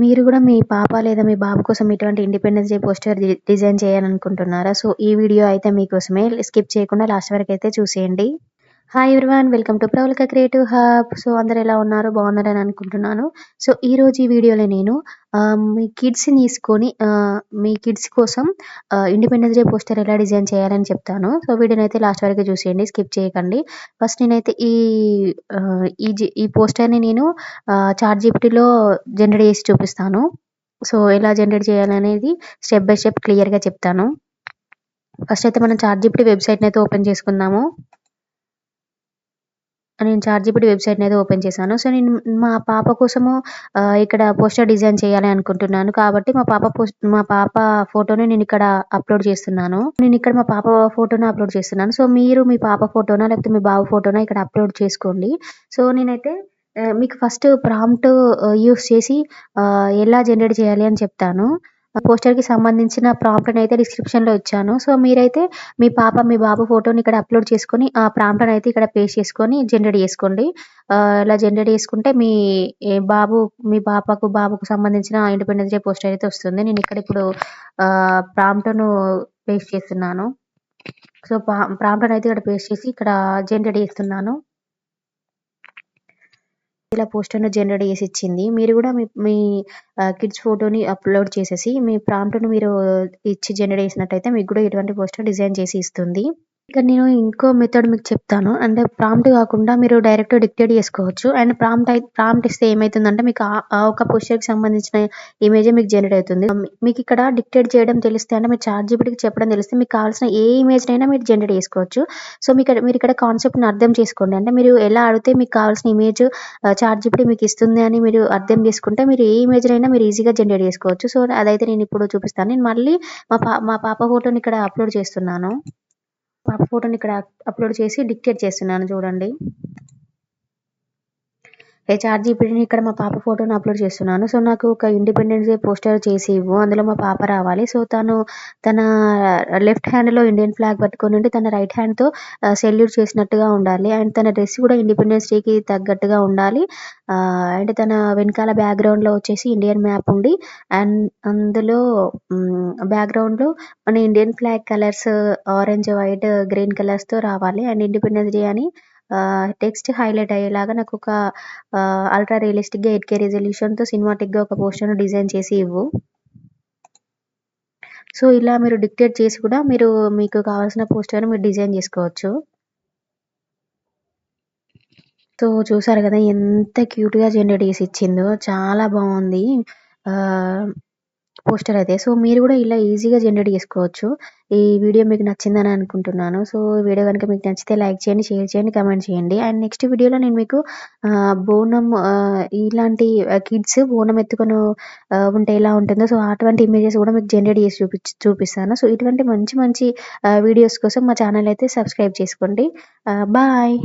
మీరు గూడా మీ పాప లేదా మీ బాబు కోసం ఇటువంటి ఇండిపెండెన్స్ డే పోస్టర్ డిజైన్ చేయాలనుకుంటున్నారా? సో, ఈ వీడియో అయితే మీకోసమే. స్కిప్ చేయకుండా లాస్ట్ వరకైతే చూసేయండి. Hi everyone! Welcome to Pravalika creative hub. So, అందరూ ఎలా ఉన్నారు? బాగున్నారని అనుకుంటున్నాను. సో, ఈరోజు ఈ వీడియోలో నేను మీ కిడ్స్‌ని తీసుకొని మీ కిడ్స్ కోసం ఇండిపెండెన్స్ డే పోస్టర్ ఎలా డిజైన్ చేయాలని చెప్తాను. సో, వీడియోనైతే లాస్ట్ వరకు చూసేయండి. స్కిప్ చేయకండి. ఫస్ట్ నేనైతే ఈ పోస్టర్‌ని నేను చాట్‌జీపీటీలో జనరేట్ చేసి చూపిస్తాను. సో, ఎలా జనరేట్ చేయాలనేది స్టెప్ బై స్టెప్ క్లియర్‌గా చెప్తాను. ఫస్ట్ అయితే మనం చాట్‌జీపీటీ వెబ్‌సైట్‌నైతే ఓపెన్ చేసుకుందాము. నేను చాట్‌జీపీటీ వెబ్‌సైట్‌నైతే ఓపెన్ చేశాను. సో, నేను మా పాప కోసము ఇక్కడ పోస్టర్ డిజైన్ చేయాలి అనుకుంటున్నాను. కాబట్టి మా పాప ఫోటోని నేనిక్కడ అప్‌లోడ్ చేస్తున్నాను. నేనిక్కడ మా పాప ఫోటోని అప్‌లోడ్ చేస్తున్నాను. సో, మీరు మీ పాప ఫోటోనా లేకపోతే మీ బాబు ఫోటోనా ఇక్కడ అప్‌లోడ్ చేసుకోండి. సో, నేనైతే మీకు ఫస్ట్ ప్రాంప్ట్ యూజ్ చేసి ఎలా జనరేట్ చేయాలి అని చెప్తాను. పోస్టర్‌కి సంబంధించిన ప్రాంప్ట్‌నైతే డిస్క్రిప్షన్‌లో ఇచ్చాను. సో, మీరైతే మీ పాప, మీ బాబు ఫోటోని ఇక్కడ అప్‌లోడ్ చేసుకొని, ఆ ప్రాంప్ట్‌నైతే ఇక్కడ పేస్ట్ చేసుకొని జనరేట్ చేసుకోండి. ఇలా జనరేట్ చేసుకుంటే మీ బాబుకు సంబంధించిన ఇండిపెండెన్స్ డే పోస్టర్ అయితే వస్తుంది. నేనిక్కడ ఇప్పుడు ప్రాంప్ట్‌ను పేస్ట్ చేస్తున్నాను. సో, ప్రాంప్ట్‌నైతే ఇక్కడ పేస్ట్ చేసి ఇక్కడ జనరేట్ చేస్తున్నాను. ఇలా పోస్టర్‌ను జనరేట్ చేసి ఇచ్చింది. మీరు గూడా మీ మీ కిడ్స్ ఫోటోని అప్‌లోడ్ చేసేసి, మీ ప్రాంప్ట్‌ని మీరు ఇచ్చి జనరేట్ చేసినట్టయితే మీకు గూడా ఇటువంటి పోస్టర్ డిజైన్ చేసి ఇస్తుంది. ఇక్కడ నేను ఇంకో మెథడ్ మీకు చెప్తాను. అంటే ప్రాంప్ట్ కాకుండా మీరు డైరెక్ట్ డిక్టేట్ చేసుకోవచ్చు. అండ్ ప్రాంప్ట్ ఇస్తే ఏమైతుందంటే మీకు ఆ ఒక పోస్టర్‌కి సంబంధించిన ఇమేజే మీకు జనరేట్ అవుతుంది. మీకిక్కడ డిక్టేట్ చేయడం తెలిస్తే అంటే మీరు చాట్‌జీపీటీకి చెప్పడం తెలిస్తే మీకు కావాల్సిన ఏ ఇమేజ్‌నైనా మీరు జనరేట్ చేసుకోవచ్చు. సో, మీరిక్కడ కాన్సెప్ట్‌ని అర్థం చేసుకోండి. అంటే మీరు ఎలా అడిగితే మీకు కావాల్సిన ఇమేజ్ చాట్‌జీపీటీ మీకు ఇస్తుంది అని మీరు అర్థం చేసుకుంటే మీరు ఏ ఇమేజ్‌నైనా మీరు ఈజీగా జనరేట్ చేసుకోవచ్చు. సో, అదైతే నేనిప్పుడు చూపిస్తాను. నేను మళ్ళీ మా పాప ఫోటోని ఇక్కడ అప్‌లోడ్ చేస్తున్నాను. పాప ఫోటోని ఇక్కడ అప్‌లోడ్ చేసి డిక్టేట్ చేస్తున్నాను చూడండి. చాట్‌జీపీటీని ఇక్కడ మా పాప ఫోటోని అప్‌లోడ్ చేస్తున్నాను. సో, నాకు ఒక ఇండిపెండెన్స్ డే పోస్టర్ చేసి ఇవ్వు. అందులో మా పాప రావాలి. సో, తన లెఫ్ట్ హ్యాండ్‌లో ఇండియన్ ఫ్లాగ్ పట్టుకొనుండి తన రైట్ హ్యాండ్‌తో సెల్యూట్ చేసినట్టుగా ఉండాలి. అండ్ తన డ్రెస్ కూడా ఇండిపెండెన్స్ డేకి తగ్గట్టుగా ఉండాలి. అండ్ తన వెనకాల బ్యాక్‌గ్రౌండ్‌లో వచ్చేసి ఇండియన్ మ్యాప్ ఉండి అండ్ అందులో బ్యాక్‌గ్రౌండ్‌లో మన Indian flag colours orange, white, green కలర్స్‌తో రావాలి. అండ్ ఇండిపెండెన్స్ డే అని టెక్స్ట్ హైలైట్ అయ్యేలాగా నాకొక అల్ట్రా రియలిస్టిక్‌గా 8K రిజల్యూషన్‌తో సినిమాటిక్‌గా ఒక పోస్టర్‌ను డిజైన్ చేసి ఇవ్వు. సో, ఇలా మీరు డిక్టేట్ చేసి కూడా మీకు కావాల్సిన పోస్టర్‌ని మీరు డిజైన్ చేసుకోవచ్చు. సో, చూసారు గదా! ఎంత క్యూట్‌గా జనరేట్ చేసి ఇచ్చిందో. చాలా బావుంది. ఆహ్, పోస్టర్ అయితే. సో, మీరు గూడా ఇలా ఈజీగా జనరేట్ చేసుకోవచ్చు. ఈ వీడియో మీకు నచ్చిందని అనుకుంటున్నాను. సో, ఈ వీడియో గనుక మీకు నచ్చితే లైక్ చేయండి, షేర్ చేయండి, కామెంట్ చేయండి. అండ్ నెక్స్ట్ వీడియోలో నేను మీకు బోనం ఇలాంటి కిడ్స్ బోనం ఎత్తుకొని ఉంటే ఎలా ఉంటుందో సో, అటువంటి ఇమేజెస్ గూడా మీకు జనరేట్ చేసి చూపిస్తాను. సో, ఇటువంటి మంచి మంచి వీడియోస్ కోసం మా ఛానల్ అయితే సబ్స్క్రైబ్ చేసుకోండి. బాయ్.